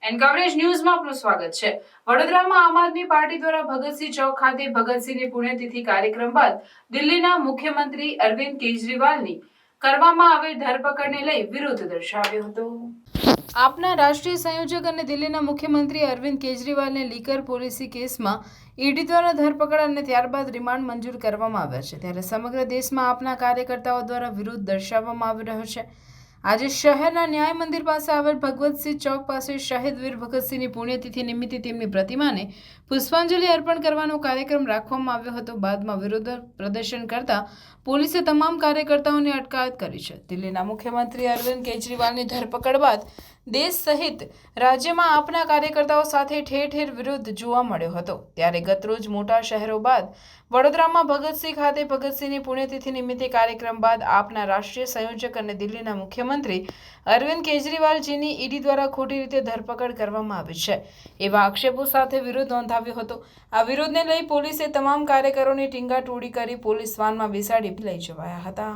And coverage ન્યૂઝમાં આપનું સ્વાગત છે। વડોદરામાં આમ આદમી પાર્ટી દ્વારા ભગતસિંહ ચોક ખાતે ભગતસિંહની પુણ્યતિથિ કાર્યક્રમ બાદ દિલ્હીના મુખ્યમંત્રી અરવિંદ કેજરીવાલની કરવામાં આવેલ ધરપકડને લઈ વિરોધ દર્શાવ્યો હતો। આપના રાષ્ટ્રીય સંયોજક અને દિલ્હીના મુખ્યમંત્રી અરવિંદ કેજરીવાલને લીકર પોલિસી કેસમાં ઈડી દ્વારા ધરપકડ અને ત્યારબાદ રિમાન્ડ મંજૂર કરવામાં આવ્યા છે, ત્યારે સમગ્ર દેશમાં આપના કાર્યકર્તાઓ દ્વારા વિરોધ દર્શાવવામાં આવી રહ્યો છે। આજે શહેરના ન્યાય મંદિર પાસે આવેલ ભગવતસિંહ ચોક પાસે શહીદ વીર ભગતસિંહની પુણ્યતિથિ નિમિત્તે તેમની પ્રતિમાને પુષ્પાંજલિ અર્પણ કરવાનો કાર્યક્રમ રાખવામાં આવ્યો હતો। બાદમાં વિરોધ પ્રદર્શન કરતા પોલીસે તમામ કાર્યકર્તાઓની અટકાયત કરી છે। દિલ્હીના મુખ્યમંત્રી અરવિંદ કેજરીવાલની ધરપકડ બાદ દેશ સહિત રાજ્યમાં આપના કાર્યકર્તાઓ સાથે ઠેર ઠેર વિરોધ જોવા મળ્યો હતો, ત્યારે ગતરોજ મોટા શહેરો બાદ વડોદરામાં ભગતસિંહ ખાતે ભગતસિંહની પુણ્યતિથિ નિમિત્તે કાર્યક્રમ બાદ આપના રાષ્ટ્રીય સંયોજક અને દિલ્હીના મુખ્યમંત્રી અરવિંદ કેજરીવાલજીની ઈડી દ્વારા ખોટી રીતે ધરપકડ કરવામાં આવી છે, એવા આક્ષેપો સાથે વિરોધ નોંધાવ્યો હતો। આ વિરોધને લઈ પોલીસે તમામ કાર્યકરોની ટીંગાટોળી કરી પોલીસ વાનમાં બેસાડી લઈ જવાયા હતા।